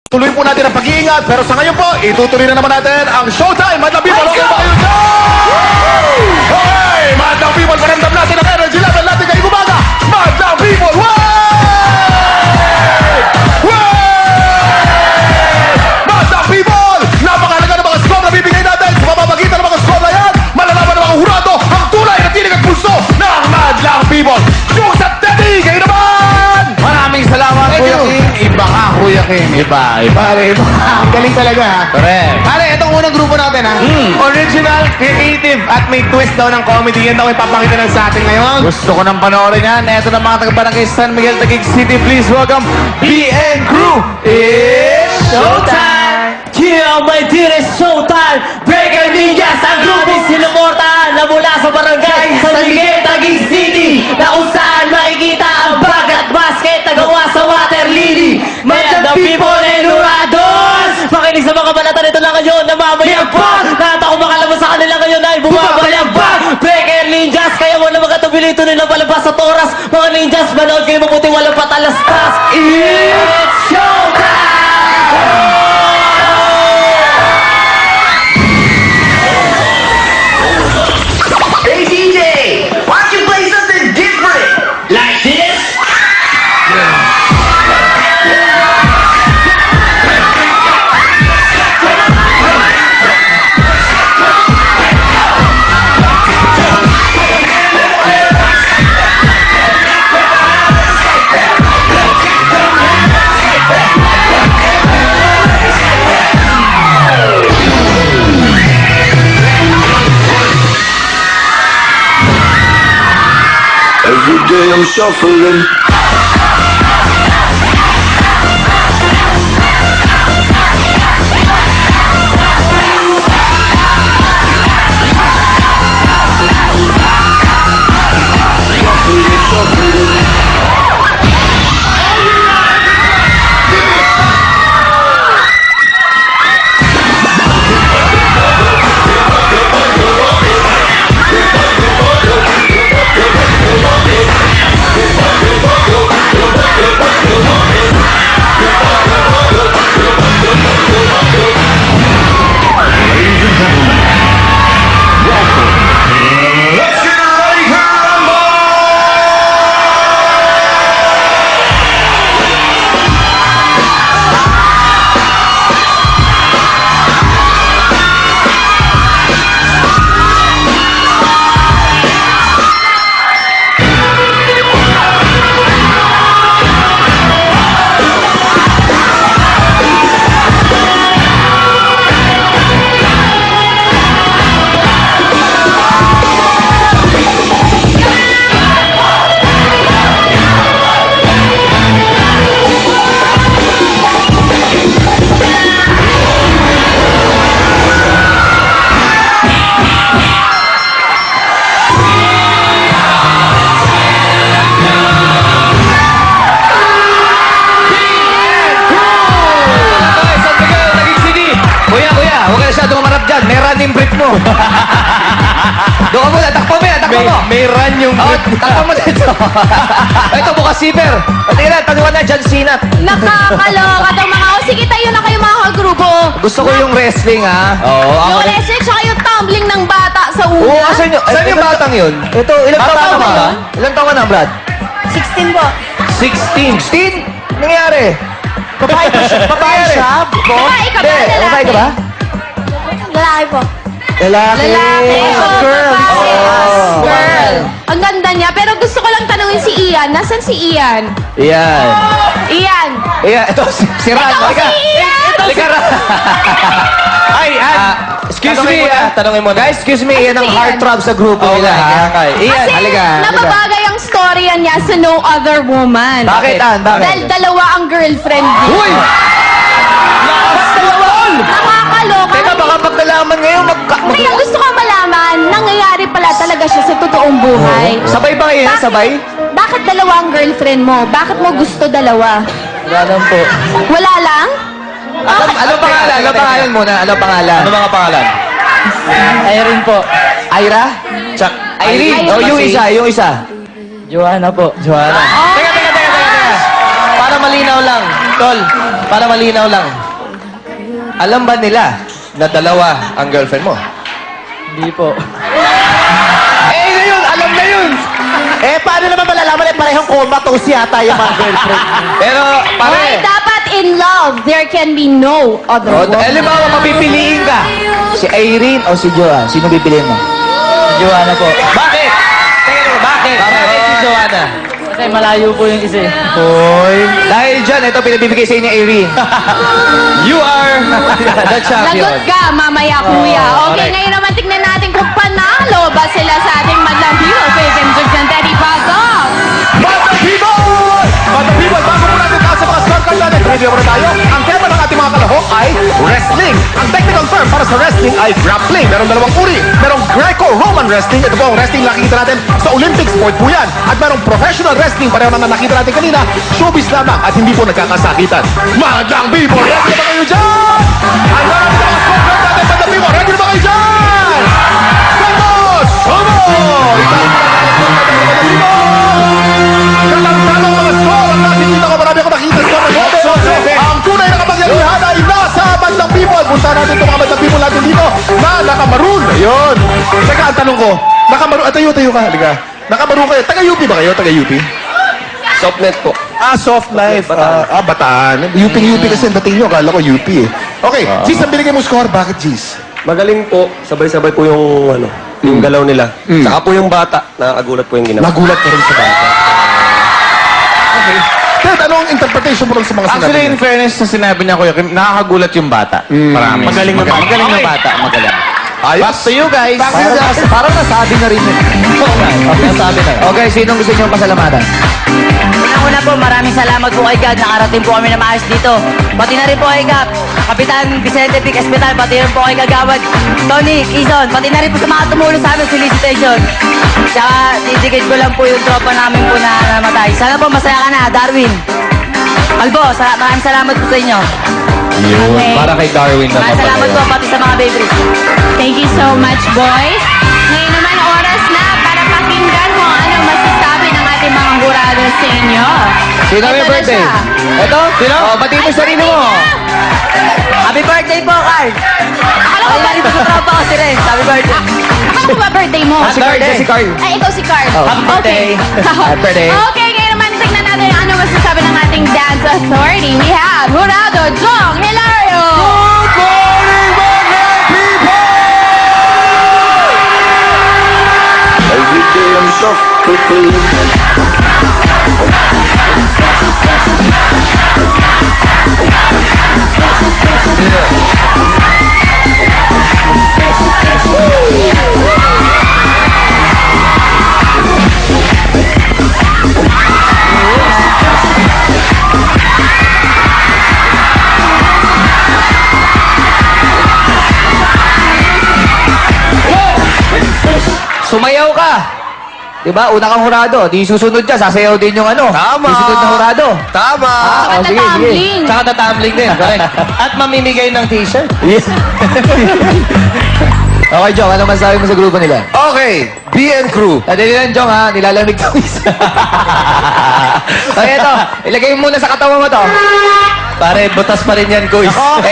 Tuloy po natin ang pag-iingat. Pero sa ngayon po, itutuloy na naman natin ang showtime. Madlang people, okay ba kayo dyan? Hey! Madlang people, paramdam natin ang energy level natin ngayong umaga. Madlang people, way! Way! Madlang people! Napakalaga ng mga score na bibigay natin. Sa mamagitan ng mga score na yan, malalaman ng mga hurado ang tunay na tinig at pulso ng Madlang people. Diyos at Teddy, kayo naman! Maraming salamat, Kuya King. Iba ka, Kuya King. Iba. Pare, ang galing talaga ha. Correct. Pare, itong unang grupo natin ha. Original, creative, at may twist daw ng comedy. Yan daw ipapakita lang sa atin ngayon. Gusto ko nang panoorin yan. Ito na mga taga-barangay San Miguel, Taguig City. Please welcome BN Crew. It's showtime! Yeah, my dearest showtime! Breaker Ninjas, ang grupong sinumortahan na mula sa barangay San Miguel, Taguig City, na kung saan makikita ang bag at basket na gawa sa water lily. Madlang people and hurados! Makinig sa mga balata nito lang ngayon na mamayagpag! Lahat ako makalabas sa kanila ngayon ay bumabayagpag! Breaker Ninjas, kaya wala magkatabilito nila palabas sa toras. Mga ninjas, manood kayo mabuti walang patalastas. It's showtime! Hey DJ, why don't you play something different? Like this? Every day I'm shuffling. May running brief mo. Doon ka muna, takpo mo yan, takpo mo. May run yung Takpo mo dito. Ito, bukas zipper. Tingnan na, taguan na, John Cena. Nakakaloka daw mga. O sige, tayo na kayo mga kagrupo. Gusto ko yung wrestling, ha? Oo, Yung ako rin. wrestling, tsaka yung tumbling ng bata sa una. Oo, asan yung batang yun? Ito, ilang Bata taon ka ka ba? ba? Ilang taon ka na, Brad? 16 po. 16. 16? Nangyari? Babae siya? Babae ka ba? Hindi, Lalaki? babae ka ba? Lalaki po. Lalaki. Lalaki. Oh, Girl. babae. Oh. Girl. Ang ganda niya. Pero gusto ko lang tanungin si Ian. Nasaan si Ian? Yan. Ian. Iya, ito, si Ran. Ito Halika. si Ian. Halika, Ran. Ay, Excuse Tanungin me, mo na, tanungin mo. Guys, excuse me, yan ang si heart Ian? throb sa grupo nila, ha? Iyan, Kasi halika. nababagay ang storya niya sa No Other Woman. Bakit, Ann? Bakit? Dahil dalawa ang girlfriend niya. Uy! Lakas dalawang! Nakakaloka. Teka, baka pagkalaman ngayon, Kaya gusto ko malaman, nangyayari pala talaga siya sa totoong buhay. Sabay ba kayo yan? Sabay? Bakit dalawa ang girlfriend mo? Bakit mo gusto dalawa? Wala lang po. Wala lang? Ano pangalan? Ano pangalan muna? Ano pangalan? Ano mga pangalan? Irene po. Ira? Chuck. Irene. Irene. Oh, yung isa, yung isa. Joanna po. Joanna. Oh. Teka. Para malinaw lang. Tol, para malinaw lang. Alam ba nila na dalawa ang girlfriend mo? Hindi po. Eh, ngayon, alam na yun! Eh, paano naman malalaman parehong comatose yata yung mga girlfriend? Pero, Why pare, dapat in love, there can be no other woman. halimbawa, mapipiliin ka. Si Irene o si Joanne? Sino pipiliin mo? Joanna po. Bakit? Pero, bakit? Bakit si Joanna? Kasi malayo po yung isa. Hoy. Dahil dyan, ito pinabibigay sa inyo, Irene. You are the champion. Lagot ka, mamaya kuya. Okay, correct. ngayon naman tignan natin kung panalo ba sila sa ating madlang people. Faith and Jugs and Teddy Pasok. Batang People! Batang People, bago po natin taas sa mga scorecard natin, ready na muna tayo. Ang tema ng ating mga kalahok ay wrestling. Ang technical term para sa wrestling ay grappling. Meron dalawang uri. Merong Greco-Roman wrestling. Ito po ang wrestling na nakikita natin sa Olympic sport po yan. At merong professional wrestling, pareho na nakita natin kanina, showbiz lamang at hindi po nagkakasakitan. Madlang People, ready na ba kayo dyan? Ang marami na mga scorecard natin, Madlang People, ready na ba kayo dyan? Vamos! Kalang-talang mga score ang nakikita ko. Marami ako nakita sa mga ang tunay na kapangyarihan ay nasa Bandang People. Punta natin itong mga Bandang People natin dito na nakamaroon. Ayun. Teka, ang tanong ko. Nakamaroon. Tayo ka. Halika. Nakamaroon kayo. Taga-UP ba kayo? Taga-UP? Softnet po. Soft life. Bataan. UP kasi ang dating nyo. Akala ko UP eh. Okay. Gis, ang binigay mo score. Bakit, Gis? Magaling po, sabay-sabay po yung yung galaw nila. Saka po yung bata, nakakagulat po yung ginawa. Nagulat ka rin sa bata. Okay. Ted, anong interpretation mo lang sa mga sinabi Actually, in niya? fairness sa sinabi niya, Kuya Kim, nakakagulat yung bata. Marami. Magaling na bata. Magaling na bata. Magaling. Ayos. Back to you guys. Parang nasabi na rin yun. Nasabi na. Okay, sinong gusto nyo pasalamatan? Una po, maraming salamat po kay God. Nakarating po kami na maayos dito. Pati na rin po kay Gap, Kapitan Vicente Pic Espetal, pati rin po kay Kagawad Tony Quizon, pati na rin po sa mga tumulong sa amin solicitation. Tsaka, didikit ko lang po yung tropa namin po na namatay. Sana po masaya ka na, Darwin. Albo, maraming salamat po sa inyo. Yun. Okay. Para kay Darwin na Maraming salamat po pati sa mga babies. Thank you so much, boys. Ngayon naman, oras na para pakinggan mo ano masasabi ng ating mga hurado sa inyo. Sino may Ito na birthday? siya. Ito? Sino? Oh, batiin mo yung sarili mo. Happy birthday po, Carl! Ay, rin po sa tropa ko si Renz. Happy birthday! Akala ko ba birthday mo? Si Carl. Si Carl. Ay, ikaw si Carl. Happy birthday. Okay. Happy birthday. Okay, ngayon naman, tignan natin ano masasabi ng ating dance authority. We have Jurado Jong Hilario. Good morning, Bandang People! Every day I'm shuffling. Sumayaw ka! Diba? Una kang hurado. Di susunod dyan. Sasayaw din yung ano. Tama. Di susunod na hurado. Tama! Saka tatambling. Tsaka tatambling din. Correct. At mamimigay ng t-shirt. Okay, Jong. Ano masasabi mo sa grupo nila? Okay, BN Crew. Dali lang, Jong, ha? Nilalamig to isa. Okay, ito. Ilagay mo muna sa katawan mo to. Pare, butas pa rin yan, Kuis. Wala.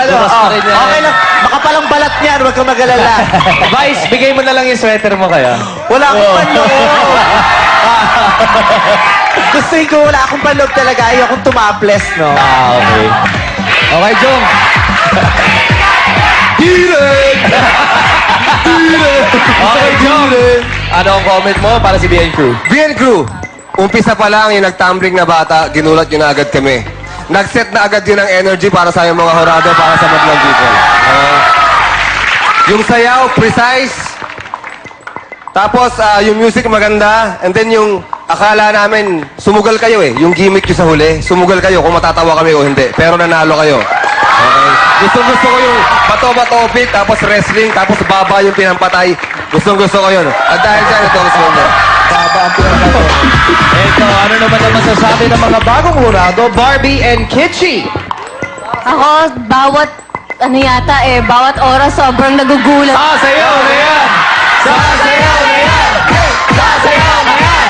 Ano? Butas pa rin yan. Okay lang. Makapalang balat niyan. Huwag kang mag-alala. Vice, bigay mo na lang yung sweater mo kaya. Wala akong panloob. Gusto ko wala akong panloob talaga. Ayaw akong tumaples, no? Okay. Okay, Jong. Okay, John. Ano ang comment mo para si BN Crew? BN Crew, umpisa pa lang yung nagtumbling na bata, ginulat yun na agad kami. Nag-set na agad yun ng energy para sa mga horado, para sa Madlang People. Yung sayaw, precise. Tapos, yung music maganda. And then yung akala namin, sumugal kayo eh. Yung gimmick nyo sa huli, sumugal kayo kung matatawa kami o hindi. Pero nanalo kayo. Okay? Gusto ko yung bato-bato-pick, tapos wrestling, tapos baba yung pinampatay. Gusto ko yun. At dahil dyan, ito gusto ko. Ito, ano naman ang masasabi ng mga bagong hurado, Barbie and Kitschy? Ako, bawat oras sobrang nagugulat. Sasayaw na yan! Sasayaw na yan! Sasayaw na yan!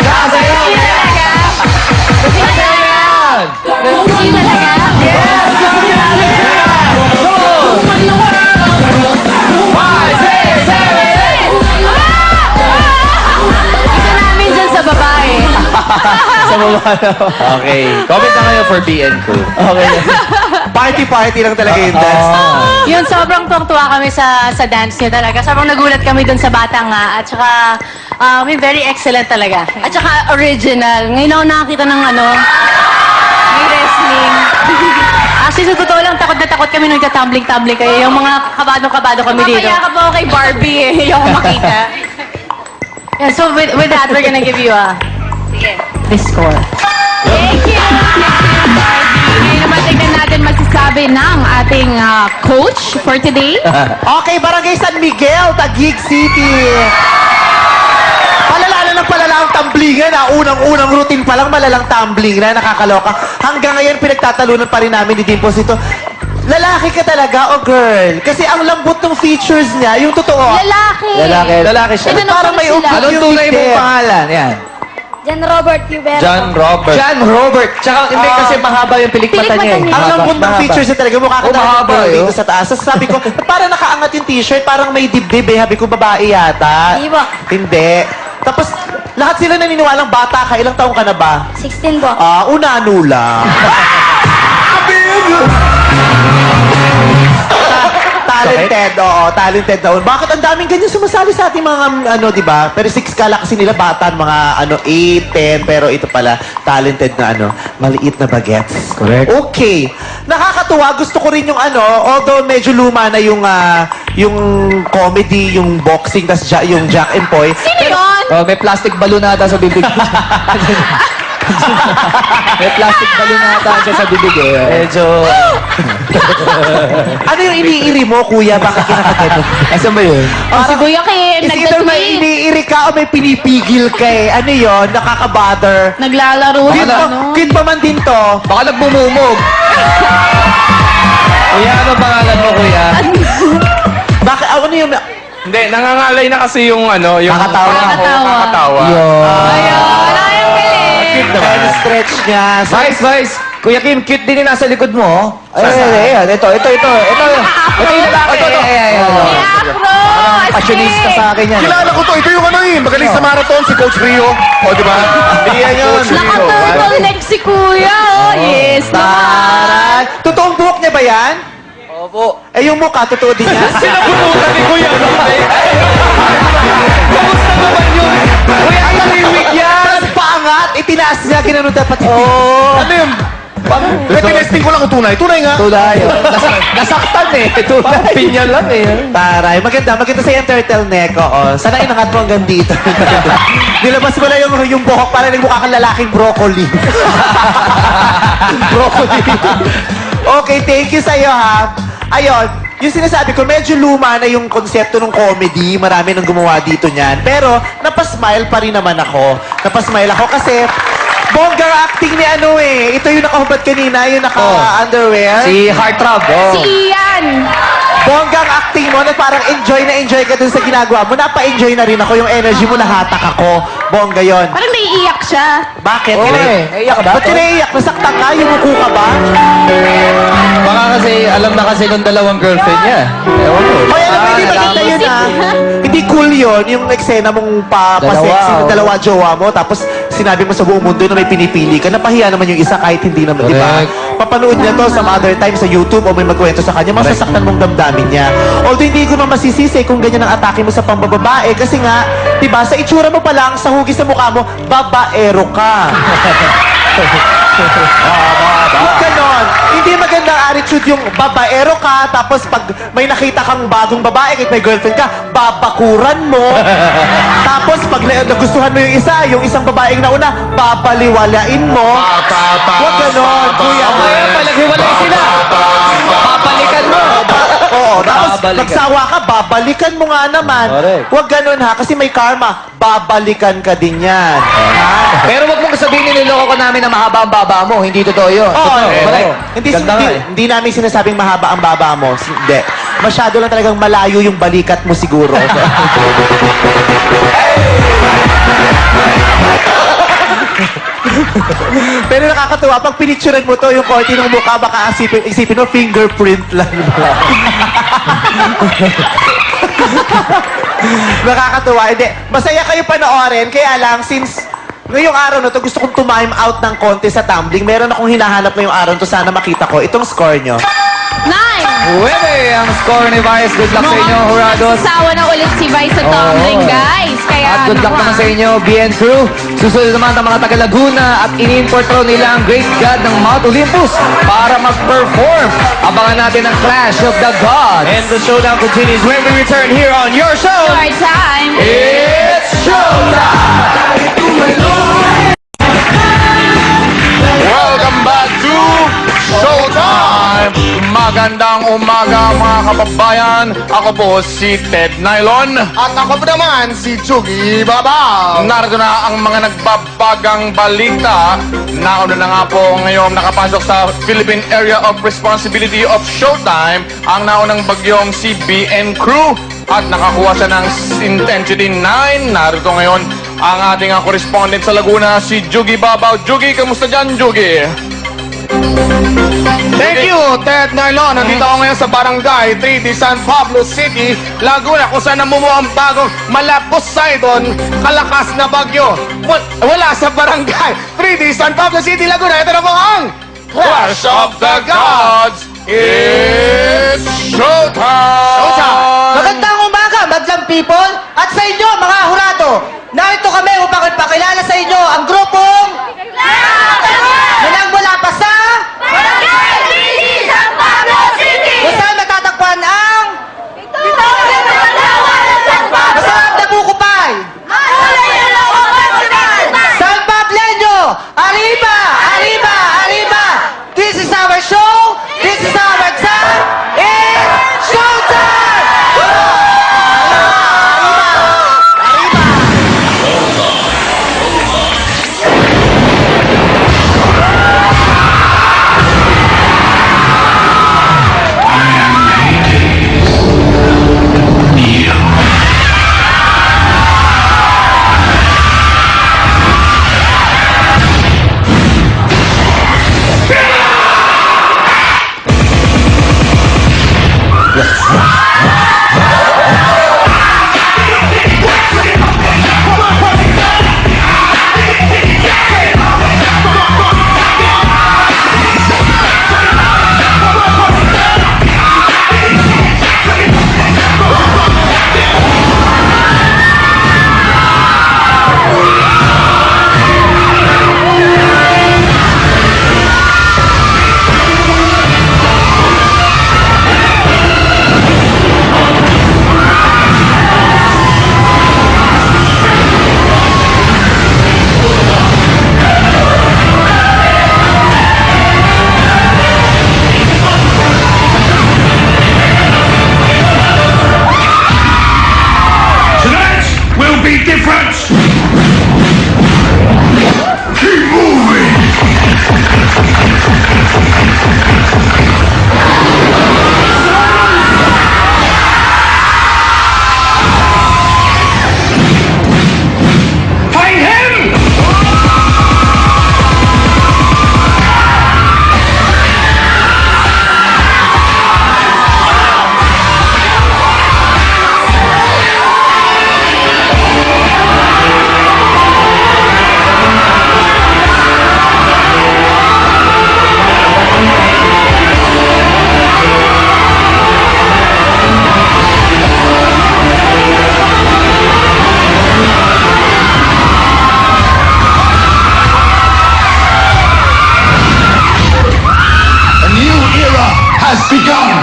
Sasayaw na yan! Sasayaw na yan! on! Hindi talaga? Ito namin dyan sa babae. Sa baba na. Okay. Comment na kayo for BN Crew. Okay. Party-party lang talaga yung dance. Yun, sobrang tuwang-tuwa kami sa dance niya talaga. Sobrang nagulat kami dun sa bata nga. At saka, very excellent talaga. At saka, original. Ngayon ako nakakita ng may wrestling. Actually, sa totoo lang, takot na takot kami nung nagka-tumbling-tumbling kayo. Yung mga kabado-kabado kami dito. Mamaya ka po ako kay Barbie eh. Ayoko makita. Yeah, so with that, we're gonna give you the score. Thank you! Ngayon naman tignan natin magsasabi ng ating coach for today. Okay, Barangay San Miguel, Taguig City. Palala na ng palala ang tumblingan. Unang-unang routine pa lang, malalang tumbling na, nakakaloka. Hanggang ngayon, pinagtatalunan pa rin namin ni Dimples ito. Lalaki ka talaga o girl? Kasi ang lambot ng features niya, yung totoo. Lalaki! Lalaki siya. Tinanong Parang ko may sila. ugat. Anong tunay mong pangalan? Yan. John Robert Cubero. John Robert. John Robert. Tsaka hindi kasi mahaba yung pilikmata niya eh. Pilikmata niya. Ang lambot ng features niya talaga, mukha ka Oh, mahaba talaga yun. dito sa taas. So, sabi ko, parang nakaangat yung t-shirt, parang may dibdib eh. Sabi ko, babae yata. Hindi ba? Hindi. Tapos, lahat sila naniniwalang bata ka. Ilang taong ka na ba? 16 po. Unano lang. Talented, oo, talented na. Bakit ang daming ganyan sumasali sa ating mga, di ba? Pero 6 kala kasi nila bata, mga, 8, 10, pero ito pala, talented na, maliit na bagets. Correct. Okay. Nakakatuwa, gusto ko rin yung, although medyo luma na yung comedy, yung boxing, tas yung Jack and Poy. Sino yun? Oh, may plastic balloon ata sa bibig. May plastic balloon ata siya sa bibig eh. Medyo... Ano yung iniiri mo, kuya? Bakit kinakagano? Asan ba yun? Si Kuya Kim, Is either may nagtatweet. iniiri ka o may pinipigil ka eh. Ano yun? Nakaka-bother. Naglalaro Cute na, pa, cute pa man din to. Baka nagbumumog. Kuya, ano pangalan mo, kuya? Bakit? Ano yung... Hindi, nangangalay na kasi yung yung Kakatawa. kakatawa. Ayun, ayun galing. Pen stretch niya. So, Vice, Vice. Kuya Kim, cute din yung nasa likod mo. oh. ayan. Ito yung lalaki. Ito. May afro! Passionista sa akin yan. Kilala ko to. Ito yung magaling sa marathon, si Coach Rio. O, di ba? Hindi yan yun. Naka-turtleneck si Kuya. Oh, yes. Taray. Totoong buhok niya ba yan? Opo. Eh, yung mukha, totoo din yan. Sinabunutan ni Kuya. Kamusta naman yun? Kuya, ang naliwig yan. Tapos paangat, itinaas niya, ginano dapat. Ano yun? May tinesting ko lang kung tunay. Tunay nga. Tulay. Nasaktan eh. Tulay. Pinya lang eh. Taray, maganda sa yung turtleneck, oo. Sana inangat mo hanggang dito. Nilabas mo na yung buhok para nagmukha kang lalaking broccoli. Broccoli. Okay, thank you sa'yo, ha. Ayun, yung sinasabi ko, medyo luma na yung konsepto ng comedy. Marami nang gumawa dito niyan. Pero, napasmile pa rin naman ako. Napasmile ako kasi, bongga acting ni Ito yung nakahubad kanina, yung naka-underwear. Si Heartthrob. Oh. Si Ian. Bonggang acting mo na parang enjoy na enjoy ka dun sa ginagawa mo. Napa-enjoy na rin ako. Yung energy mo, nahatak ako. Bongga yon. Parang naiiyak siya. Bakit? Oo eh. Naiiyak ka ba? Ba't ka naiiyak? Nasaktan ka? Yumuko ka ba? Baka kasi, alam na kasi nung dalawang girlfriend niya. Ewan ko. Kaya alam mo, hindi maganda yun Hindi cool yun. Yung eksena mong pa-sexy na dalawa jowa mo. Tapos sinabi mo sa buong mundo na may pinipili ka. Napahiya naman yung isa kahit hindi naman, di ba? Correct. Papanood niya to some other time sa YouTube o may magkwento sa kanya. Masasaktan mong damdamin niya. Although hindi ko naman masisisi kung ganyan ang atake mo sa pambababae. Kasi nga, di ba, sa itsura mo pa lang, sa hugis sa mukha mo, babaero ka. Huwag ganon. Hindi magandang attitude yung babaero ka, tapos pag may nakita kang bagong babae, kahit may girlfriend ka, babakuran mo. Tapos pag nagustuhan mo yung isang babaeng nauna, babaliwalain mo. Huwag ganon, kuya. Kaya palaghiwalay sila. Papalikan mo. Oo, tapos Babalikan. nagsawa ka, babalikan mo nga naman. Correct. Huwag ganon ha, kasi may karma. Babalikan ka din yan. Ha? Pero wag mong sabihin niloloko ko namin na mahaba ang baba mo. Hindi totoo yun. Oo, Totoo. correct. Hindi, Ganda nga eh. hindi namin sinasabing mahaba ang baba mo. Hindi. Masyado lang talagang malayo yung balikat mo siguro. Pero nakakatuwa, pag pinicturean mo to, yung konti ng mukha, baka isipin mo, fingerprint lang. Nakakatuwa. Hindi, masaya kayo panoorin, kaya lang, since ngayong araw na to, gusto kong time out ng konti sa tumbling. Meron akong hinahanap ngayong araw to, sana makita ko. Itong score nyo. 9! Pwede ang score ni Vice. Good luck sa inyo, Jurados. Sawa na ulit si Vice sa tumbling, guys. Kaya, At good luck naku, naman sa inyo, BN Crew. Susunod naman ang mga taga-Laguna at in-import nila ang Great God ng Mount Olympus para mag-perform. Abangan natin ang Clash of the Gods. And the showdown continues when we return here on your show. Your time. It's showtime! Welcome back to Showtime! Magandang umaga mga kababayan. Ako po si Ted Nylon. At ako po naman si Chugi Babaw. Narito na ang mga nagbabagang balita. Nauna na nga po ngayon nakapasok sa Philippine Area of Responsibility of Showtime ang naunang bagyong si BN Crew. At nakakuha siya ng intensity 9. Narito ngayon ang ating correspondent sa Laguna, si Jugi Babaw. Jugi, kamusta dyan, Jugi? Thank you, Ted Narlon. Nandito ako ngayon sa Barangay 3D San Pablo City, Laguna, kung saan namumuo ang bagong Malaposaydon kalakas na bagyo. Wala sa Barangay 3D San Pablo City, Laguna. Ito na po ang Clash of the Gods! It's showtime! Magandang umaga, madlang people, at sa inyo, mga hurado. Narito kami upang ipakilala sa inyo ang grupong Mulang mula pa sa kung saan matatagpuan ang masarap na bukupay. San Pableño, arriba, arriba, arriba. This is our show, this is our time, it's showtime! Tonight will be different. Keep moving. Find him. A new era has begun.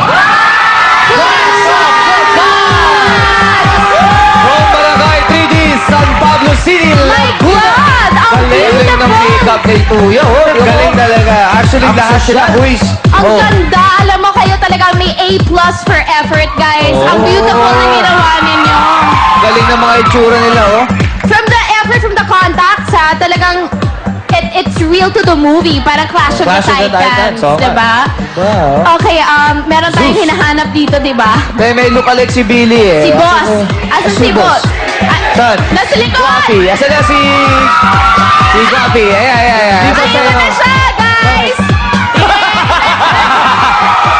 From Barangay 3D, San Pablo City, Laguna. God! Ang Galing ng beautiful! makeup ni Tuyo. Galing talaga. Actually, lahat sila quiz. Ang ganda! Alam mo kayo talaga may A+ for effort, guys. Ang beautiful na ginawa ninyo. Galing ng mga itsura nila, oh. From the effort, from the contacts, ha, talagang it's real to the movie. Parang Clash of the Titans, okay. diba? Wow. Okay, meron tayong hinahanap dito, diba? May look alike si Billy, eh. Si Boss. Asan si si Boss? Boss? Saan? Nasa likod! Guapi. Asan na si... Si Guapi. Ayan. Ayun na siya, guys!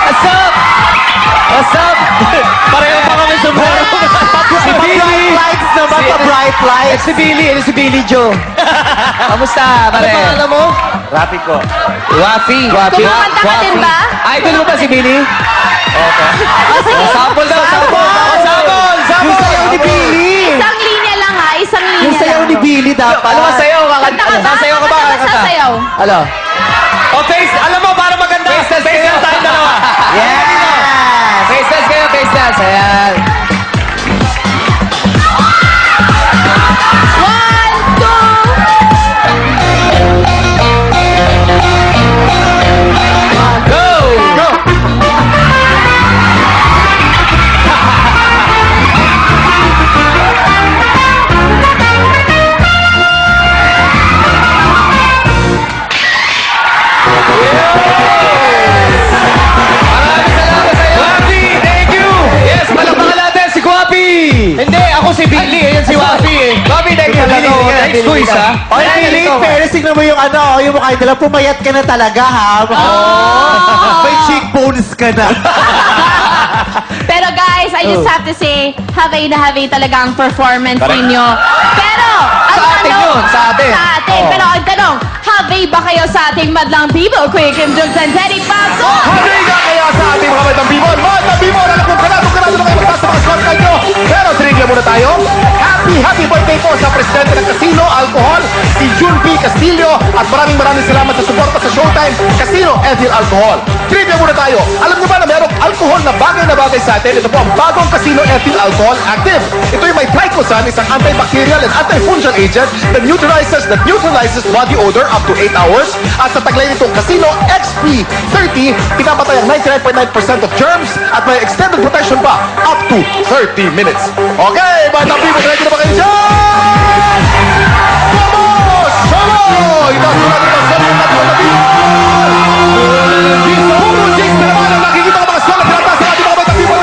What's up? What's up? Pareho pa kami sa buhay. Si Billy. Lights naman, pa-bright lights. Si Billy. Si Billy Joe. Kamusta, pare? Ano pangalan mo? Rapi ko. Guapi. Kumanta ka din ba? Idol mo ba si Billy? Okay. Sample daw, sample. Yung sayaw ni Billy. Isang linya lang ha, isang linya Yung sayaw lang. ni Billy dapat. Ano ba sayaw? Kanta ka ba? Sasayaw ka ba? Kanta ka sasayaw. Ano? Oh, face. Alam mo, para maganda. Face dance tayong dalawa. Yeah! Face dance kayo, face dance. Ayan. 1, 2. Go! Maraming salamat sa'yo. Guapi, thank you. Yes, palakpakan natin si Guapi. Hindi, ako si Billy. Ayan si Wapi eh. Guapi, thank you. Billy, thanks, squeeze, ha? Oy, Billy, pero tignan mo yung yung mukha nila. Pumayat ka na talaga, ha? May cheekbones ka na. Pero guys, I just have to say, havay na havay talaga ang performance ninyo. Pero, ang Sa atin tanong- yun, sa atin. Sa atin. Oh. Pero ang tanong, havay ba kayo sa ating madlang people? Kuya Kim Jong and Teddy Paso? Happy ka kaya sa ating mga Batang Bimol? Batang Bimol, alam kong karado na kayo magtaas sa mga score nyo. Pero trivia muna tayo. Happy birthday po sa presidente ng Casino Alcohol, si Jun P. Castillo. At maraming salamat sa suporta sa Showtime Casino Ethyl Alcohol. Trivia muna tayo. Alam niyo ba na merong alcohol na bagay sa atin? Ito po ang bagong Casino Ethyl Alcohol Active. Ito yung may triclosan, isang antibacterial and antifungal agent that neutralizes body odor up to 8 hours. At sa taglay nitong Casino XP30, pinapatay ang 99.9% of germs at may extended protection pa up to 30 minutes. Okay, Batang Bimol, ready na ba kayo dyan? Vamos! Solo! Itatulad nito sa mga Batang Bimol! Puro Jigs na naman ang nakikita ko mga score na tinataas sa ating mga Batang Bimol.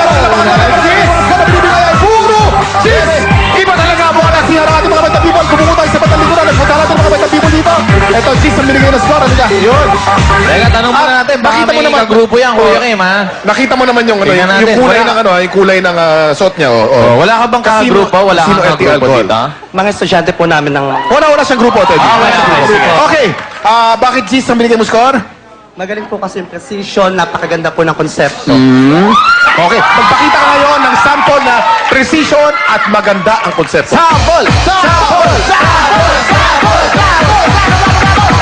Puro Jigs! Iba talaga ang mga nasihan ng ating mga Batang Bimol. Kumungutay sa Batang Likuran. Nagpunta natin mga Batang Bimol dito. Ito, Jigs ang binigay na score. Ano niya? Yun. Teka, tanong muna natin. Baka Nakita mo may naman- kagrupo yan, Kuya Kim, ha? Nakita mo naman yung, Tingnan natin. yung kulay Wala. ng yung kulay ng suot niya. Wala ka bang kagrupo? Wala Casino kang Ethyl kagrupo Alcohol. dito, ha? Mga estudyante po namin ng... Wala siyang grupo, Teddy. wala siyang grupo. Okay. Bakit G's ang binigay mo score? Magaling po kasi yung precision, napakaganda po ng konsepto. Okay. Magpakita ka ngayon ng sample na precision at maganda ang konsepto. Sample! Sample! Sample! Sample!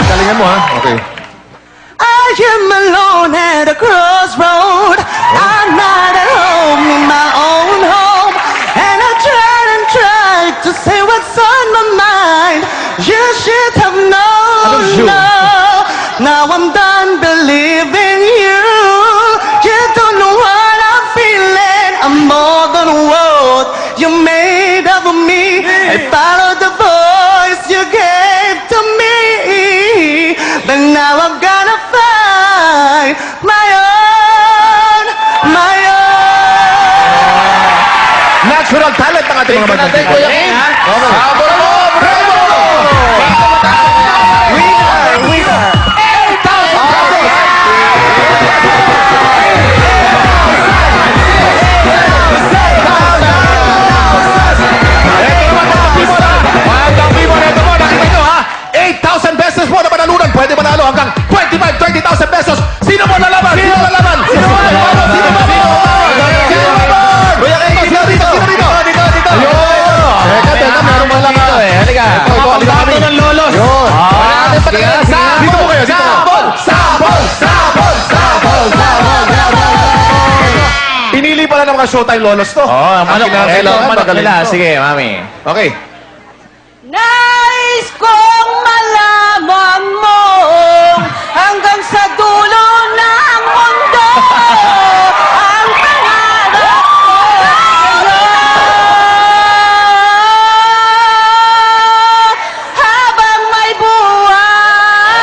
Galingan mo, ha? Okay. I am alone at a crossroad. I'm not at home in my own home. And I tried to say what's on my mind. You should have known. No. Now I'm done believing you. You don't know what I'm feeling. I'm more than what you made of me. I followed the voice you gave to me. But now I'm gonna find my own. Natural talent ng ating mga Tingnan natin, Kuya Kim, ha? Sabor mo! Bravo! Winner! Magandang Bimol, ito mo, nakita nyo ha? 8,000 pesos po na panalunan. Pwede manalo hanggang 25,000, 30,000 pesos. Sino mo lalaban? Sino mo lalaban? Sino mo lalaban? Sino mo lalaban? Sino mo lalaban? Kuya Kim, sino dito? Sino dito? Dito. Ayun. Teka, meron mo lang dito, eh. Halika. Pagbato ng lolos. Yun. Sige nga, Dito po kayo, dito po. Sample! Pinili pala ng mga Showtime lolos to. Ang manok. kinakailangan, Ito, manok magaling nila. to. Sige, mami. Okay. Nais kong malaman mo hanggang sa dulo ng mundo ang pangarap ko sa'yo. Habang may buhay,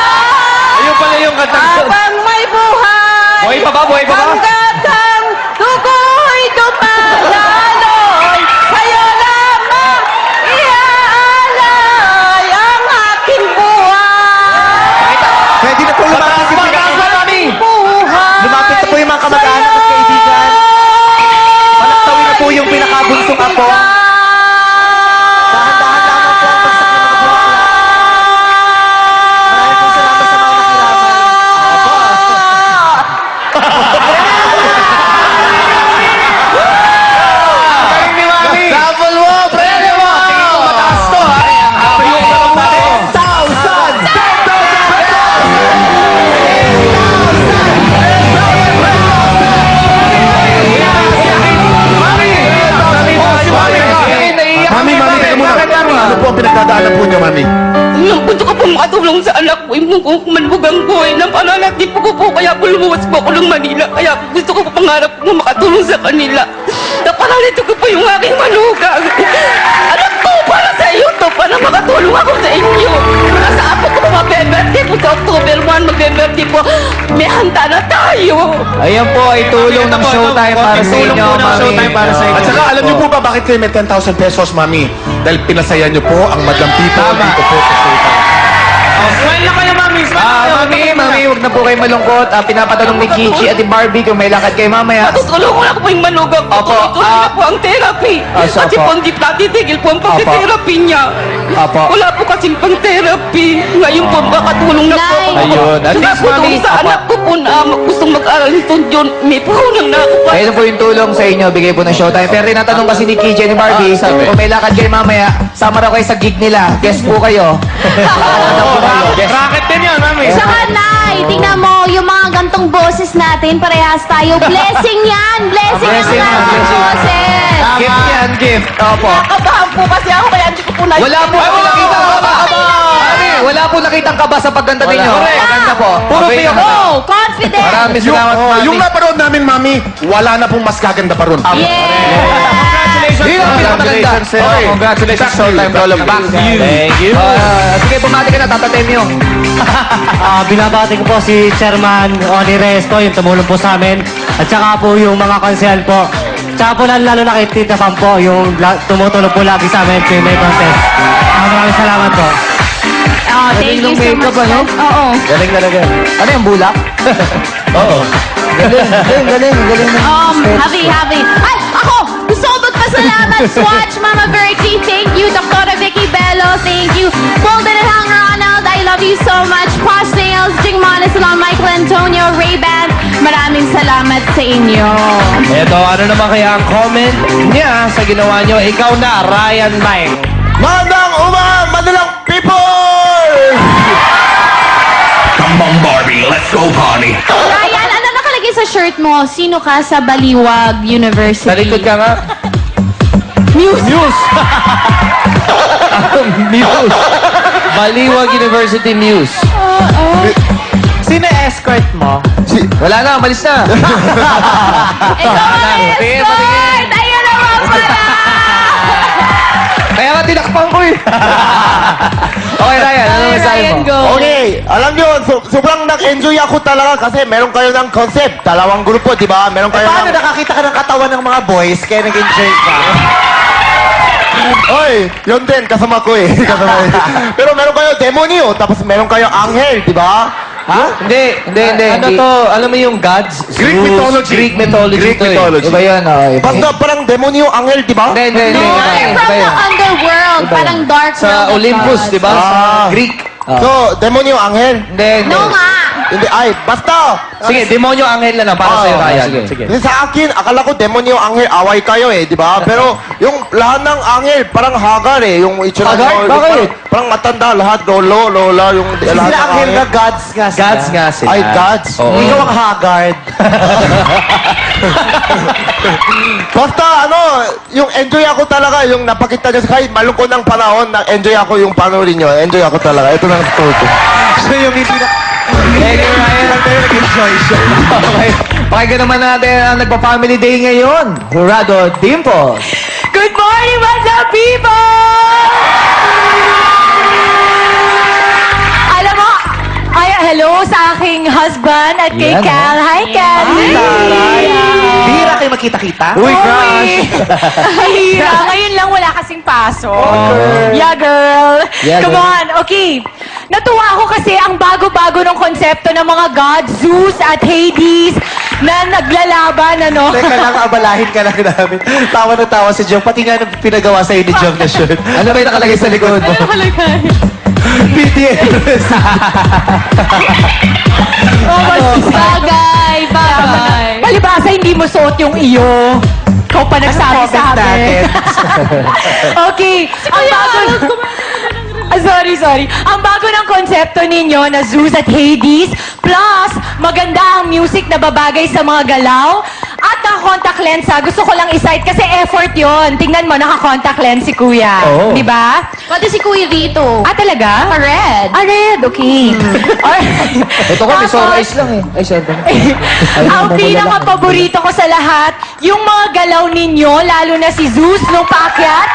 Ayun pala yung kanta. habang may buhay, Buhay pa ba? Buhay pa ba? hanggat ang dugo'y dumadaloy, sa'yo lamang mo kung manbug ang buhay ng pananatip ko po. Kaya po lumuwas po ako ng Manila. Kaya po gusto ko po pangarap ko makatulong sa kanila. Napalalito ko po yung aking manugang. Alam ko, para sa iyo to, para makatulong ako sa inyo. Nasa apo ko mag-birthday po sa October 1, mag-birthday po. May handa na tayo. Ayan po ay tulong ng Showtime para sa inyo, Mami. At saka, alam niyo po ba bakit kayo may 10,000 pesos, Mami? Dahil pinasaya niyo po ang Madlang People dito po sa Showtime. Smile na kayo, mami. Mami, huwag na po kayo malungkot. Pinapatanong ni Kichi at ni Barbie kung may lakad kayo mamaya. Tutulungan ako po yung manugang ko. Opo, Tuloy na po ang therapy. so, Kasi opo. po hindi natitigil po ang pag-therapy niya. Opo. Wala po kasing pang-therapy. Ngayon po makatulong na po ako. Ayun. At least, Saka po Mami, doon sa opo. anak ko po na gustong mag-aral nito yun. May puhunan na ako pa. Ayun po yung tulong sa inyo, bigay po ng Showtime. Pero tinatanong kasi ni Kichi at ni Barbie, kung may lakad kayo mamaya, sama raw kayo sa gig nila. Guess po kayo. Racket din yan, mami. Saka, Nay, tingnan mo, yung mga gantong boses natin, parehas tayo. Blessing yan! Blessing ang Blessing mga yan, gantong blessing. boses! Gift yan, gift. Opo. Nakabahan po kasi ako kaya hindi ko po na... Wala po ako nakita kaba. Mami, wala po nakitang kaba sa pagganda ninyo. Maganda po. Puro Mabait tiyak. na. Oh, confident! Maraming salamat, Mami. Yung napanood namin, Mami, wala na pong mas gaganda pa ron. Yeah! Yun ang pinakamaganda. Okay. Congratulations, Showtime Lolo. Back to you. Thank you. Sige, bumati ka na, tatatem nyo. Binabati ko po si Chairman Oni Resto, yung tumulong po sa amin. At saka po yung mga konsehal po. Tsaka po lalo na kay Tita Pam po, yung tumutulong po lagi sa amin sa May Contest. Maraming salamat po. Oh, thank you so much. Oo. Galing talaga. Ano yung bulak? Oo. Galing. Happy. Ay, ako! Gusto ko magpasalamat. Swatch, Mama Bertie, thank you. Dr. Vicky Bello, thank you. Bolden and Hang Ronald, I love you so much. Posh Nails, Jing Monasalon, Michael Antonio, Ray-Ban, maraming salamat sa inyo. Eto, ano naman kaya ang comment niya sa ginawa nyo? Ikaw na, Ryan Mike. Madalang People! Come Barbie, let's go party. Ryan, ano nakalagay sa shirt mo? Sino ka sa Baliwag University? Sa likod ka nga. Muse. Muse. Baliwag University Muse. Sino escort mo? Wala na, malis na. Ikaw ang Patingin, escort! Ayun naman pala! Kaya nga tinakpan ko eh. Okay, Ryan, ano masabi Ryan, mo? go. Okay, alam nyo, sobrang nag-enjoy ako talaga kasi meron kayo ng concept. Dalawang grupo, di ba? Meron kayo Paano ng... nakakita ka ng katawan ng mga boys kaya nag-enjoy ka? Oy, yun din, kasama ko eh. Pero meron kayo demonyo, tapos meron kayo anghel, di ba? Ha? Hindi. Ano to? Alam mo yung gods? Greek mythology. Greek mythology Greek to eh. mythology. Iba yun, oh. Basta parang demonyo, anghel, di ba? Hindi. No, they're from the underworld. Parang dark world Sa of Olympus, gods. di ba? Sa Ah. Greek. So, demonyo, anghel. Hindi. No nga. Hindi, ay, basta. Sige, demonyo anghel na para sa'yo, Ryan. Sige. Kasi sa akin, akala ko demonyo, anghel, away kayo eh, di ba? Pero yung lahat ng anghel, parang hagar eh. Yung itsura Hagar? nyo, yung Bakit? Parang matanda, lahat, lolo, lola, yung lahat ng anghel. gods nga sila. Gods nga sila. Ay, gods. Oo. Ikaw ang haggard. Basta ano, yung enjoy ako talaga, yung napakita nyo kahit malungkot ng panahon, na-enjoy ako yung panoorin nyo. Enjoy ako talaga. Ito na ang story ko. So yung hindi na... Thank you, Ryan. Nag-enjoy siya. Okay. Pakinggan naman natin ang nagpa-family day ngayon. Jurado Dimples. Good morning, what's up, people? Alam mo, hello sa aking husband at kay Yan, Cal. Hi, Cal. Bihira kayo magkita-kita? Uy, crush. Hira. Ngayon lang wala kasing pasok. Yeah, girl. Yeah, Come girl. on. Okay. Natuwa ako kasi ang bago-bago ng konsepto ng mga gods, Zeus at Hades, na naglalaban, ano? Teka lang, abalahin ka lang namin. Tawa na tawa si Jong. Pati nga nung pinagawa sa'yo ni Jong na shirt. Ano ba yung nakalagay sa likod mo? Ano nakalagay? BTS. Bagay. Palibasa, hindi mo suot yung iyo. Ikaw pa nagsabi sa akin. Okay. Ang bago... Sorry. Ang bago ng konsepto ninyo na Zeus at Hades, plus maganda ang music na babagay sa mga galaw, at ang naka-contact lens ha. Gusto ko lang i-cite kasi effort yon. Tingnan mo, naka-contact lens si Kuya. Oo. Di ba? Pati si Kuya Rito. Ah, talaga? Red. Ah, red. Okay. Alright. Ito ko, may Tapos, sunrise lang eh. Ay, syempre. ang pinaka-paborito ko sa lahat, yung mga galaw ninyo, lalo na si Zeus nung paakyat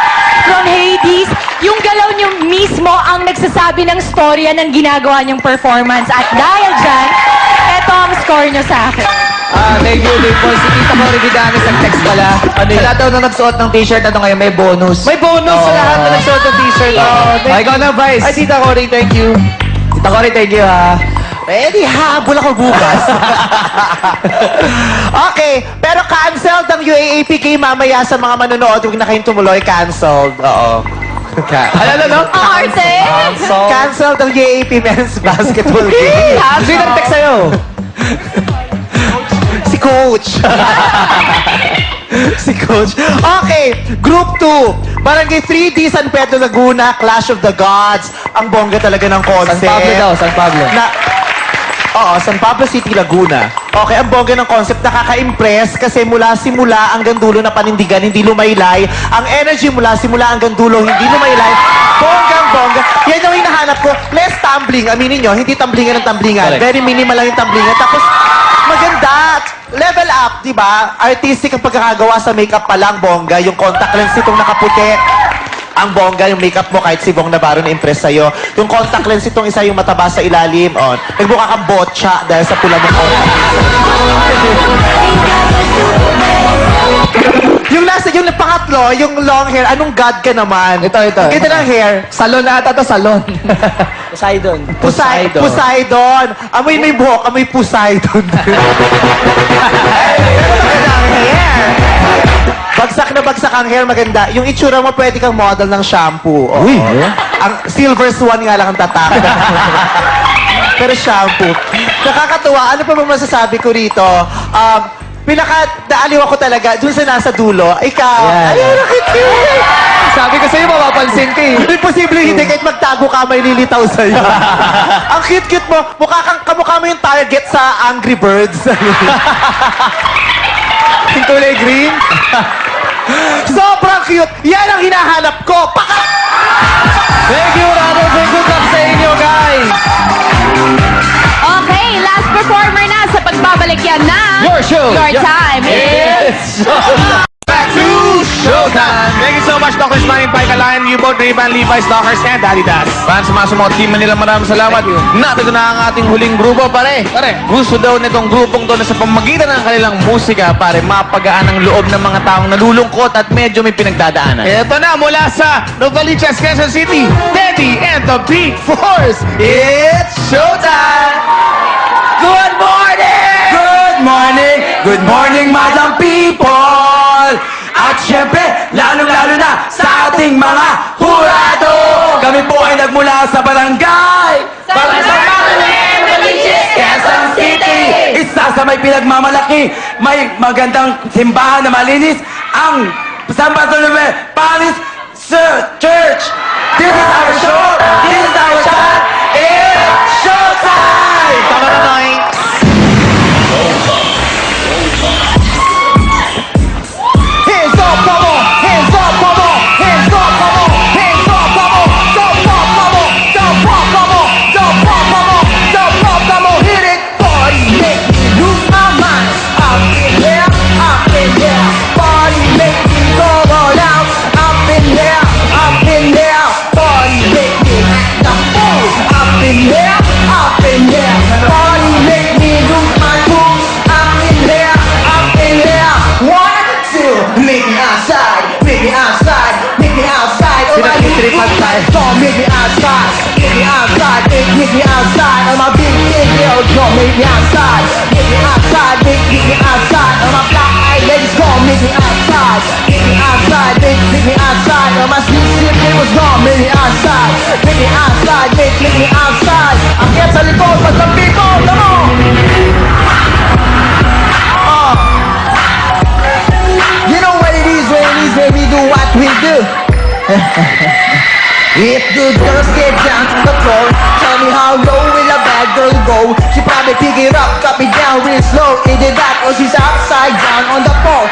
from Hades, yung galaw nyo mismo ang nagsasabi ng storya ng ginagawa nyong performance. At dahil dyan, eto ang score nyo sa akin. Thank you, Dimple. Si Tita Cory Vidanes nag-text pala. Sa lahat daw na nagsuot ng t-shirt na ngayon, may bonus. May bonus sa lahat na nagsuot ng t-shirt. Ay, ikaw na, Vice. Ay, Tita Cory, thank you. Tita Cory, thank you, ha. Ready, habol ako bukas. Okay, pero canceled ang UAAP game mamaya sa mga manonood. Huwag na kayong tumuloy, canceled. Oo. Ano? Arte! Canceled ang UAAP men's basketball game. Sino nag-text sa'yo? Si Coach. Si Coach. Okay, Group 2. Barangay 3D San Pedro Laguna, Clash of the Gods. Ang bongga talaga ng San concept. Pablo daw, San Pablo. Oo, San Pablo City, Laguna. Okay, ang bongga ng concept, nakaka-impress kasi mula simula hanggang dulo na panindigan, hindi lumaylay. Ang energy mula simula hanggang dulo, hindi lumaylay. Bonggang-bongga. Yan yung hinahanap ko. Less tumbling. Aminin nyo, hindi tumblingan ng tumblingan. Correct. Very minimal lang yung tumblingan. Tapos, maganda. Level up, di ba? Artistic ang pagkakagawa sa makeup pa lang, bongga. Yung contact lens itong nakaputi. Ang bongga, yung makeup mo, kahit si Bong Navarro na-impress sa'yo. Yung contact lens itong isa, yung mataba sa ilalim. Oh, nagbuka kang botcha dahil sa pula mo contact lens. Yung last, yung pangatlo, yung long hair, anong god ka naman? Ito. Ang ganda ng hair. Salon na ata to, salon. Poseidon. Amoy may buhok, amoy Poseidon. Magandang hair. Bagsak na bagsak ang hair, maganda. Yung itsura mo, pwede kang model ng shampoo. Oo. Uy, Ang Silver Swan nga lang ang tatak. Pero shampoo. Nakakatuwa. Ano pa ba masasabi ko rito? Pinaka-naaliw ako talaga dun sa nasa dulo. Ikaw. Yan. Ay, nakikita. Sabi ko sa'yo, mapapansin ka eh. Imposible hindi kahit magtago ka, may lilitaw sa'yo. Ang cute-cute mo. Kamukha mo yung target sa Angry Birds. Yung kulay green. Sobrang cute. Yan ang hinahanap ko. Thank you, Robert. Good luck sa inyo, guys. Okay, last performer na sa pagbabalik yan na Your show. Your time is... Back to Showtime. Thank you so much, Dr. Smiling Pike Alain, U-Boat, Ray-Ban, Levi's, Dockers, and Adidas. Fans, sa mga team nila, maraming salamat. Natin na ang ating huling grupo, pare. Gusto daw nitong grupong to na sa pamagitan ng kanilang musika, pare, mapagaan ang loob ng mga taong nalulungkot at medyo may pinagdadaanan. Ito na, mula sa Novaliches, Quezon City, Teddy and the Big Force. It's Showtime! Good morning! Good morning! Good morning, madam people! At syempre, lalong-lalo na sa ating mga hurado! Kami po ay nagmula sa barangay! Barangay Quezon City! Isa sa may pinagmamalaki, may magandang simbahan na malinis, ang San Bartolome Parish Church! This is our show! This is our time! It's showtime! Tama na, Noy. Hands up, Bubble! Hands up, Bubble! Hands up, Bubble! Hands up, Bubble! Jump up, Bubble! Jump up, Bubble! Jump up, Bubble! Jump up, Bubble! Hit it! Party make me lose my mind. Up in here, up in here. Party make me go all out. Up in here, up in here. Party make me act the fool. Up in here, up in here. Party make me lose my cool. Up in here, up in here. 1, 2, make me outside, make me outside, make me outside. Oh my big don't make me outside, make me outside, make me outside. Oh my big girl, don't make me outside, make me outside, make me outside. Oh my black eyed ladies, don't make me outside, make me outside, make me outside. Oh my sweet neighbors, don't make me outside, make me outside, make me outside. I'm here to report for some people, come on. You know what it is when we do what we do. If the girls get down to the floor, tell me how low will a bad girl go? She probably pick it up, drop it down real slow. Either that or she's upside down on the floor.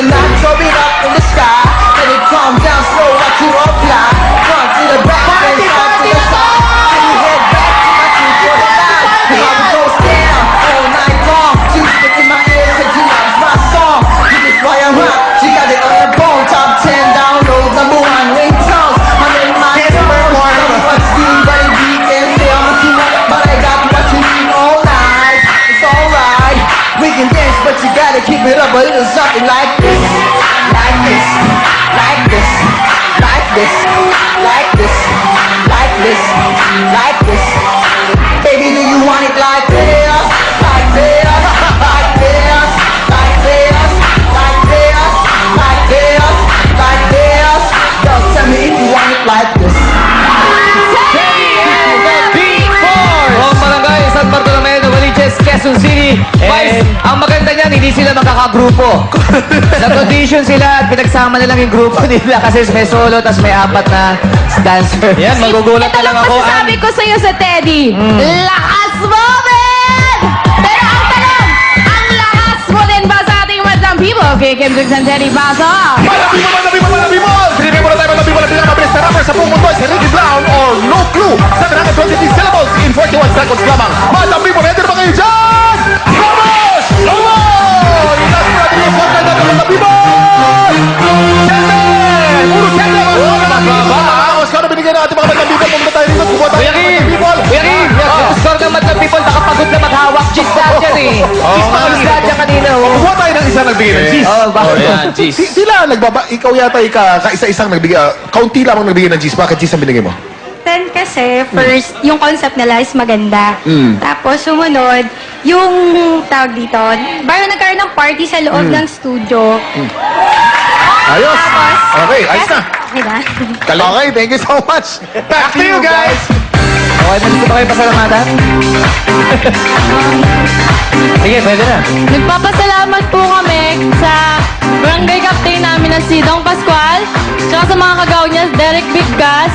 a knot, throw it up in the sky. Let it calm down slow, watch you apply. Front to the back, then front to the side. Then you head back to my 249. The mama goes down all night long. She spits in my ear, said she loves my song. This is why I'm hot. She got it on her bone. Top 10 download, number 1 ringtones. I'm in my zone. Tell me what's new, but it weekend stay on the team. But I got what you need all night. It's alright. We can dance, but you gotta keep it up a little something like this, like this, like this, like this, like this, like this, like this. Baby, do you want it like this, like this, like this, like this, like this, like this, like this? Yo, tell me if you want it like this. From Barangay San Bartolome, Novaliches, Quezon City. Vice, ang maganda niyan, hindi sila magkakagrupo. Sa condition sila at pinagsama na lang yung grupo nila kasi may solo tas may 4 na dancer. Yan, magugulat na lang ako. Sabi ko sa'yo sa Teddy, lakas mo, man! Pero ang tanong, ang lakas mo din ba sa ating madlang people? Okay, Kim Jux and Teddy, pasa! Pinipin mo na tayo mga people na pinakamabilis na rapper sa buong mundo ay si Ricky Brown or No Clue sa 323 syllables in 41 seconds lamang. Mga people, ready na ba kayo dyan? Vamos! Vamos! Itas mo natin yung fortnight natin mga people! Siyete! Puro siyete! Ang Oscar na binigyan natin mga mga people. Pumunta tayo dito. Kumuha tayo ng mga people. Kuya Kim, yung score ng Madlang People, nakapagod na maghawak. Cheese lahat yan eh. Cheese pa kami lahat yan kanina. Kumuha tayo ng isa nagbigay ng cheese. Oh, bakit? Sila ikaw yata kaisa-isang nagbigay, kaunti lamang nagbigay ng cheese. Bakit cheese ang binigay mo? 10 kasi, first, yung concept nila is maganda. Tapos, sumunod, yung tawag dito, bago nagkaroon ng party sa loob ng studio. Ayos! Tapos, Okay, ayos na. Okay na. Okay, thank you so much. Back to you guys. Okay, may gusto ba kayo pasalamatan? Sige, pwede na. Nagpapasalamat po kami sa barangay captain namin na si Dong Pascual, tsaka sa mga kagaw niya, Derek Biggas.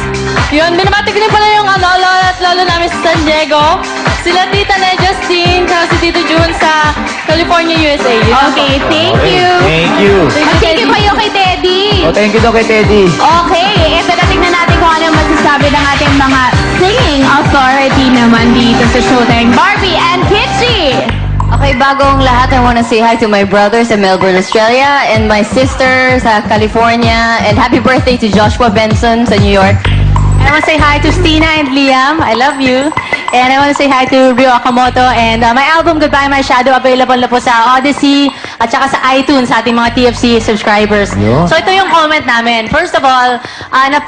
Yun, binabati ko din pala yung lolo at lolo namin sa San Diego. Sila Tita Ne Justine, tsaka si Tito June sa California, USA. Yun lang Okay, po. thank you. Thank you. Thank you kayo kay Teddy. Oh, thank you daw kay Teddy. Okay, ito na tingnan natin kung ano masasabi ng ating mga singing authority naman dito sa Showtime. Barbie and Kitschy! Okay, bago ang lahat, I want to say hi to my brother sa Melbourne, Australia, and my sister sa California, and happy birthday to Joshua Benson sa New York. I want to say hi to Stina and Liam. I love you. And I want to say hi to Rio Akamoto. And my album, Goodbye My Shadow, available na po sa Odyssey at saka sa iTunes sa ating mga TFC subscribers. So ito yung comment namin. First of all,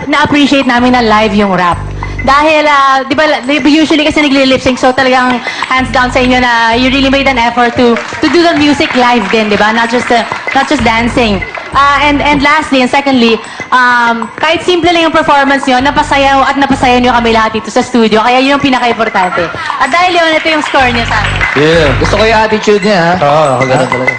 na-appreciate namin na live yung rap. Dahil, di ba, usually kasi nagli-lip sync, so talagang hands down sa inyo na you really made an effort to do the music live din, di ba? Not just dancing. And lastly, and secondly, kahit simple lang yung performance nyo, napasaya nyo kami lahat dito sa studio. Kaya yun yung pinaka-importante. At dahil yun, ito yung score niya sa amin. Yeah. Gusto ko yung attitude niya, ha? Oo, ako ganun talaga.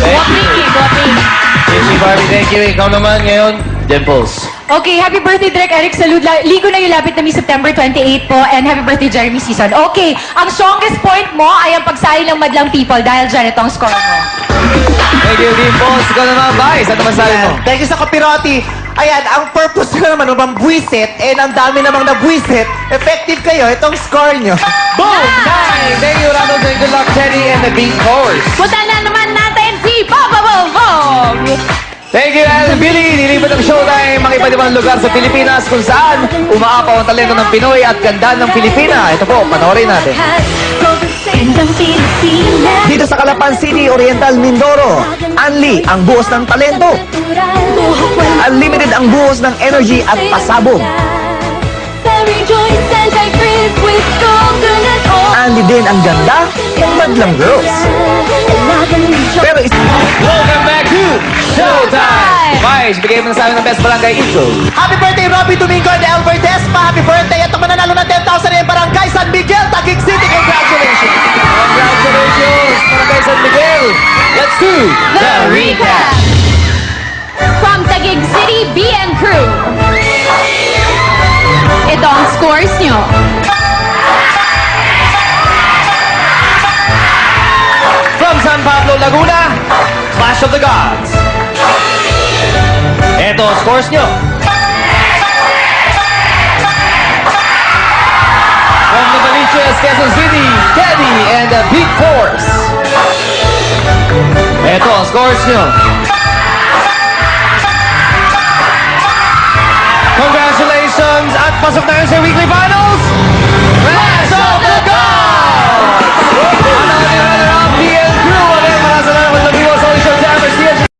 Thank you, Barbie. Thank you. Ikaw naman ngayon, Dimples. Okay, happy birthday, Direk Eric Salud. Ligo na yung lapit na September 28 po. And happy birthday, Jeremy Season. Okay, ang strongest point mo ay ang pagsali ng Madlang People dahil dyan ito ang score mo. Thank you, Dimples. Ikaw naman, Vice. Ano masabi mo? Thank you sa Kapiroti. Ayan, ang purpose nyo naman, buwisit, and ang dami namang nabuwisit, effective kayo, itong score nyo. Boom! Nice! Thank you, Ronald. And good luck, Teddy and the Big Horse. Punta na naman natin si Papa Bong! Thank you, Al Billy. Nilipat ang Showtime ang iba't ibang lugar sa Pilipinas kung saan umaapaw ang talento ng Pinoy at ganda ng Pilipina. Ito po, panoorin natin. Dito sa Calapan City, Oriental, Mindoro, Anli ang buhos ng talento. Unlimited ang buhos ng energy at pasabog. Anli din ang ganda ng Madlang Girls. Pero welcome back to Showtime! Vice, bigay mo na sa amin ng best barangay intro. Happy birthday, Robbie Domingo and Albert Despa. Happy birthday. Ito mananalo ng 10,000 yung barangay San Miguel, Taguig City. Congratulations. Congratulations, barangay San Miguel. Let's do the recap. From Taguig City, B and Crew. Ito ang scores nyo. From San Pablo, Laguna, Bash Clash of the Gods. Eto ang scores nyo. From the Novaliches, Quezon City, Teddy and the Big Force. Eto ang scores nyo. Congratulations at pasok tayo sa weekly final!